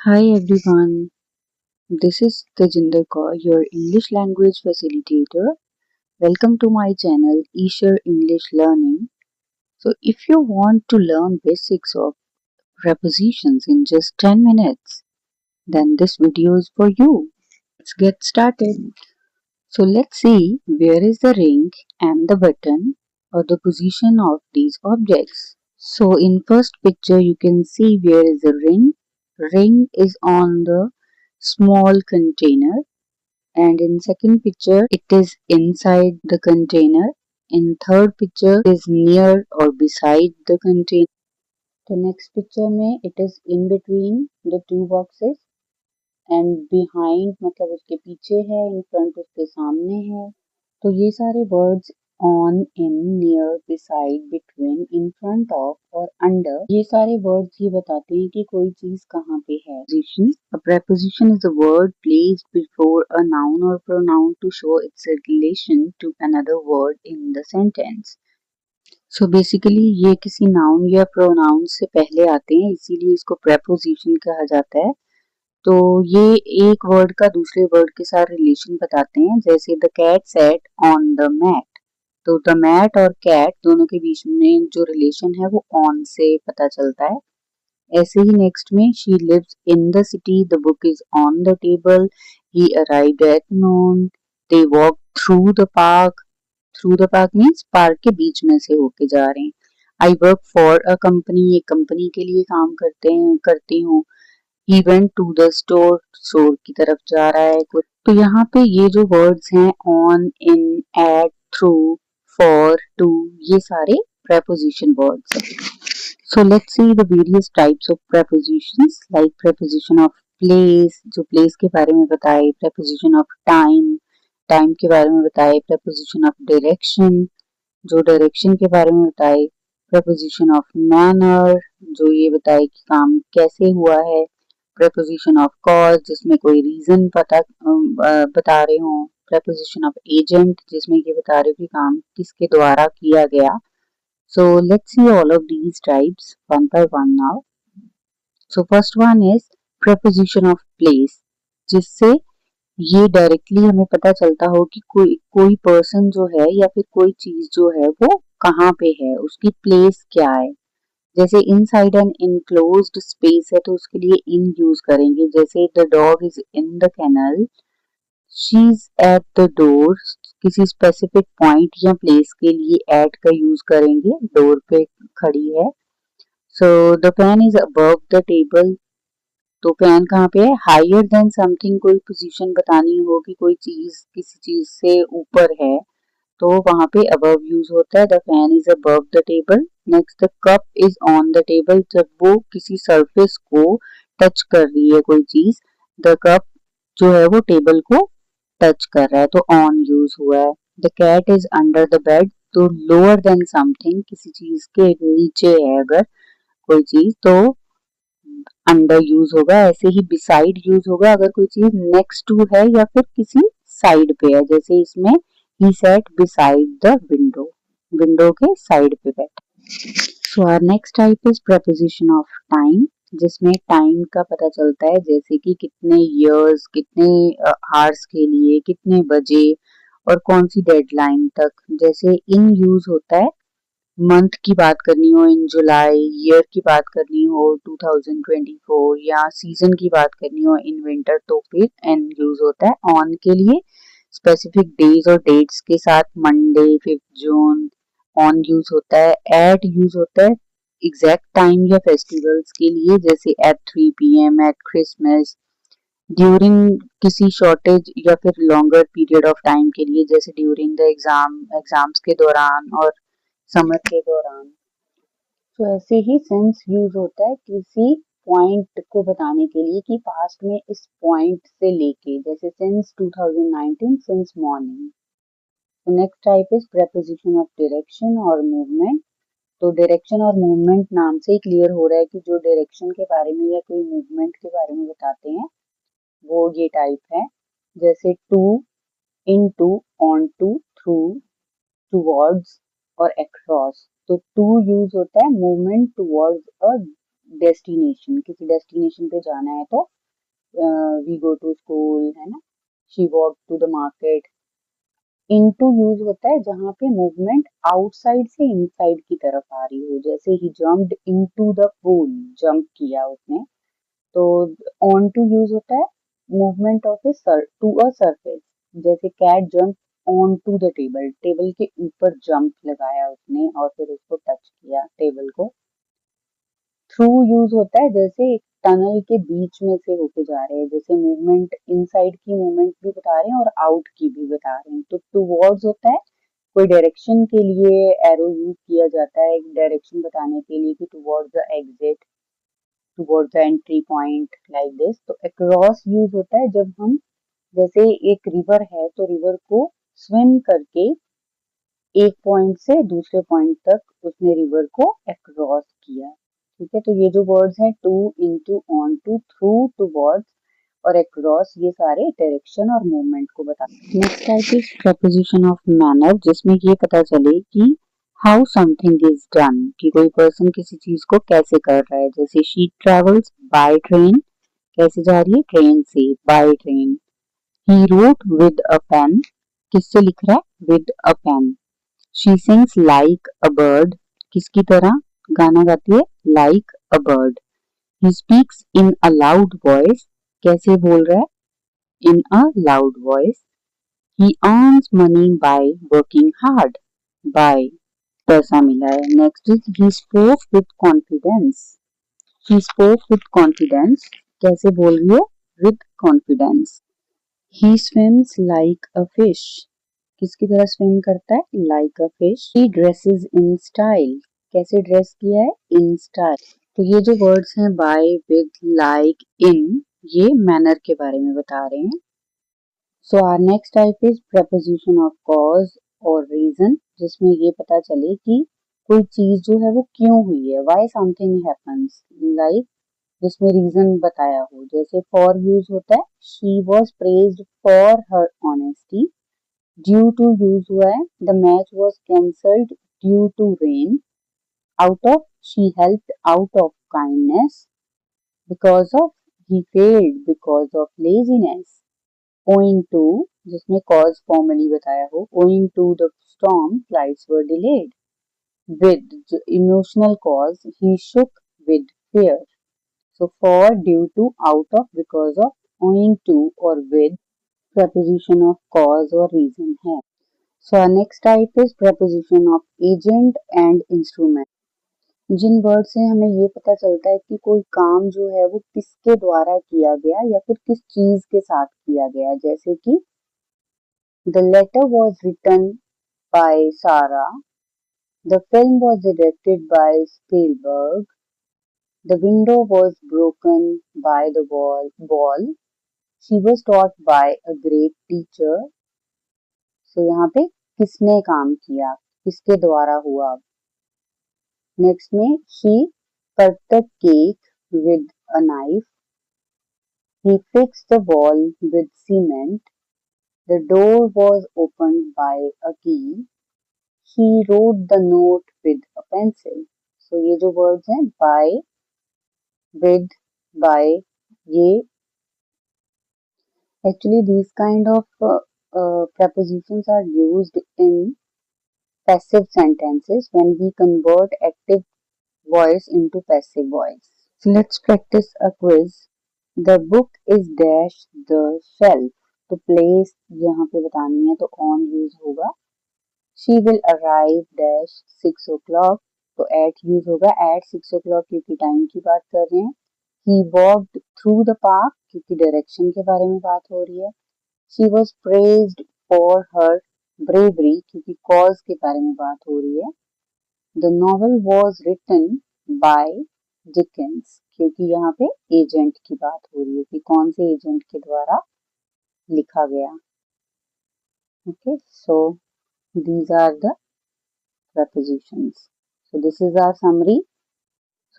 Hi everyone, this is Tejinder Kaur, your English language facilitator. Welcome to my channel Ishar English Learning. So if you want to learn basics of prepositions in just 10 minutes, then this video is for you. Let's get started. So let's see where is the ring and the button or the position of these objects. So in first picture you can see where is the ring. Ring is on the small container, and in second picture it is inside the container. In third picture it is near or beside the container. तो next picture में it is in between the two boxes and behind मतलब उसके पीछे है, in front उसके सामने है. तो ये सारे words on, in, near, beside, between, in front of और अंडर, ये सारे वर्ड्स ये बताते हैं कि कोई चीज कहाँ पे है. Preposition. A preposition is a word placed before a noun or pronoun to show its relation to another word in the sentence. So basically ये किसी नाउन या प्रोनाउन से पहले आते हैं, इसीलिए इसको preposition कहा जाता है. तो ये एक वर्ड का दूसरे वर्ड के साथ रिलेशन बताते हैं. जैसे the cat sat on the mat, तो द मैट और कैट दोनों के बीच में जो रिलेशन है वो ऑन से पता चलता है. ऐसे ही नेक्स्ट में she lives in the city, the book is on the table, he arrived at noon, they walk through the park. Through the park means park के बीच में से होके जा रहे हैं. I work for a company, एक कंपनी के लिए काम करती हूँ. He went to the store, store की तरफ जा रहा है कुछ. तो यहाँ पे ये जो वर्ड्स हैं on, in, at, through, for, to, ये सारे preposition words हैं. So let's see the various types of prepositions, like preposition of place, जो place के बारे में बताए, preposition of time, time के बारे में बताए, preposition of direction, जो डायरेक्शन के बारे में बताए, preposition of manner, जो ये बताए कि काम कैसे हुआ है, preposition of cause, जिसमें कोई रीजन बता रहे हो, preposition of agent, जिसमें ये बता रहे हो कि काम किसके द्वारा किया गया. So let's see all of these types one by one now. So first one is preposition of place, जिससे ये डायरेक्टली हमें पता चलता हो कि कोई पर्सन जो है या फिर कोई चीज जो है वो कहाँ पे है, उसकी प्लेस क्या है. जैसे इनसाइड एन इनक्लोज्ड स्पेस है तो उसके लिए इन यूज करेंगे. जैसे the dog is in the kennel, she is at the door, किसी स्पेसिफिक पॉइंट या प्लेस के लिए एट का यूज करेंगे, डोर पे खड़ी है. So the pen is above the table, तो पेन कहाँ पे है, हायर देन समथिंग, कोई पोजीशन बतानी हो कि कोई चीज किसी चीज से ऊपर है तो वहां पे अबव यूज होता है. The fan is above the table. Next the cup is on the table, जब वो किसी सरफेस को टच कर रही है कोई चीज, द कप जो है वो टेबल को टच कर रहा है तो ऑन यूज हुआ है. The cat is under the bed, तो लोअर देन समथिंग, किसी चीज के नीचे है अगर कोई चीज तो अंडर यूज होगा. ऐसे ही बिसाइड यूज होगा अगर कोई चीज नेक्स्ट टू है या फिर किसी साइड पे है. जैसे इसमें ही sat beside the window, window के साइड पे बैठा. So our next type is preposition of time, जिसमें टाइम का पता चलता है. जैसे कि कितने इयर्स, कितने आवर्स के लिए, कितने बजे और कौन सी डेडलाइन तक. जैसे इन यूज होता है मंथ की बात करनी हो, इन जुलाई, ईयर की बात करनी हो 2024, या सीजन की बात करनी हो इन विंटर, तो फिर एन यूज होता है. ऑन के लिए स्पेसिफिक डेज और डेट्स के साथ मंडे 5 जून ऑन यूज होता है. एट यूज होता है एग्जैक्ट टाइम या फेस्टिवल्स के लिए, जैसे at 3 PM at Christmas. During किसी शॉर्टेज या फिर लॉन्गर पीरियड ऑफ टाइम के लिए, जैसे ड्यूरिंग द एग्जाम्स के दौरान और समर के दौरान. तो ऐसे ही सिंस यूज होता है किसी पॉइंट को बताने के लिए कि पास्ट में इस पॉइंट से लेके, जैसे सिंस 2019, सिंस मॉर्निंग. तो next type is preposition of direction और मूवमेंट. तो डायरेक्शन और मूवमेंट नाम से ही क्लियर हो रहा है कि जो डायरेक्शन के बारे में या कोई मूवमेंट के बारे में बताते हैं वो ये टाइप है. जैसे to, into, onto, through, towards और अक्रॉस. तो टू यूज होता है मूवमेंट टुवर्ड्स अ डेस्टिनेशन, किसी डेस्टिनेशन पे जाना है तो वी गो टू स्कूल, है ना, she walk to the market. Into use होता है जहाँ पे मूवमेंट आउटसाइड से इनसाइड की तरफ आ रही हो, जैसे ही jumped into the pool, jump किया उसने। तो ऑन टू यूज होता है movement of a to a surface, जैसे cat jump on to the table, table के ऊपर जंप लगाया उसने और फिर उसको टच किया टेबल को। थ्रू यूज होता है जैसे एक टनल के बीच में से होके जा रहे हैं, जैसे मूवमेंट इनसाइड की मूवमेंट भी बता रहे हैं और आउट की भी बता रहे हैं। तो टूवर्ड्स होता है कोई डायरेक्शन के लिए एरो यूज किया जाता है, एक डायरेक्शन बताने के लिए कि towards the exit, towards the entry point, like this. तो अक्रॉस यूज होता है जब हम, जैसे एक रिवर है तो रिवर को स्विम करके एक पॉइंट से दूसरे पॉइंट तक उसने रिवर को अक्रॉस किया। ठीक है, तो ये जो वर्ड्स हैं to, into, onto, through, towards और अक्रॉस, ये सारे डायरेक्शन और मूवमेंट को बताते हैं। Next type is preposition of manner, जिसमें ये पता चले कि हाउ समथिंग इज डन, कि कोई पर्सन किसी चीज को कैसे कर रहा है। जैसे शी ट्रेवल्स बाय ट्रेन, कैसे जा रही है, ट्रेन से, by train. He wrote with a pen, किससे लिख रहा है, with a pen. She sings like a bird, किसकी तरह गाना गाती है, like a bird. He speaks in a loud voice, कैसे बोल रहा है, in a loud voice. He earns money by working hard, by पैसा मिला है। Next is he spoke with confidence, he spoke with confidence, कैसे बोल रही है, with confidence. He swims like a fish, किसकी तरह स्विम करता है, like a fish. He dresses in style, कैसे ड्रेस किया है, इन स्टाइल। तो ये जो वर्ड्स हैं बाय, विद, लाइक, इन, ये मैनर के बारे में बता रहे हैं। So our next type is preposition of cause और रीजन, जिसमें ये पता चले कि कोई चीज जो है वो क्यों हुई है, व्हाई समथिंग हैपेंस, लाइक जिसमें रीजन बताया हो। जैसे फॉर यूज होता है, she was praised for her honesty. Due to use हुआ है, the match was cancelled due to rain. Out of, she helped out of kindness. Because of, he failed because of laziness. Owing to, जिसमें cause formally बताया हो, owing to the storm flights were delayed. With, emotional cause, he shook with fear. So for, due to, out of, because of, owing to और with preposition of cause और reason है। So our next type is preposition of agent and instrument, जिन word से हमें ये पता चलता है कि कोई काम जो है वो किसके द्वारा किया गया या फिर किस चीज के साथ किया गया। जैसे कि the letter was written by Sarah, the film was directed by Spielberg, the window was broken by the ball, she was taught by a great teacher। So यहाँ पे किसने काम किया, किसके द्वारा हुआ। नेक्स्ट में she cut the cake with a knife, he fixed the wall with cement, the door was opened by a key, he wrote the note with a pencil। So ये जो words हैं by, with, by, ये actually these kind of prepositions are used in passive sentences when we convert active voice into passive voice. So let's practice a quiz. The book is dash the shelf. तो place यहाँ पे बतानी है तो on use होगा। She will arrive dash 6 o'clock, तो at use होगा at 6 o'clock क्योंकि टाइम की बात कर रहे हैं। He walked through the park क्योंकि डायरेक्शन के बारे में बात हो रही है। She was praised for her bravery क्योंकि cause के बारे में बात हो रही है। The novel was written by Dickens क्योंकि यहाँ पे एजेंट की बात हो रही है कि कौन से एजेंट के द्वारा लिखा गया। Okay, so these are the prepositions. So this is our summary.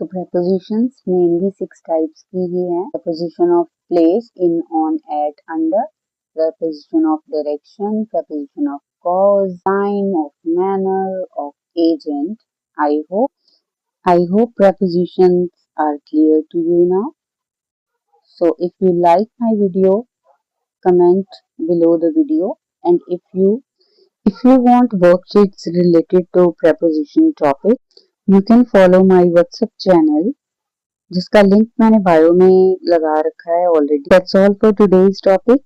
So prepositions mainly 6 types की ही हैं। Preposition of place, in, on, at, under. Preposition of direction, preposition of cause, time, of manner, of agent. I hope prepositions are clear to you now. So if you like my video, comment below the video, and if you want worksheets related to preposition topic, you can follow my WhatsApp channel जिसका link मैंने bio में लगा रखा है already. That's all for today's topic.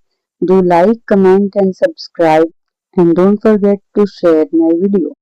Do like, comment and subscribe, and don't forget to share my video.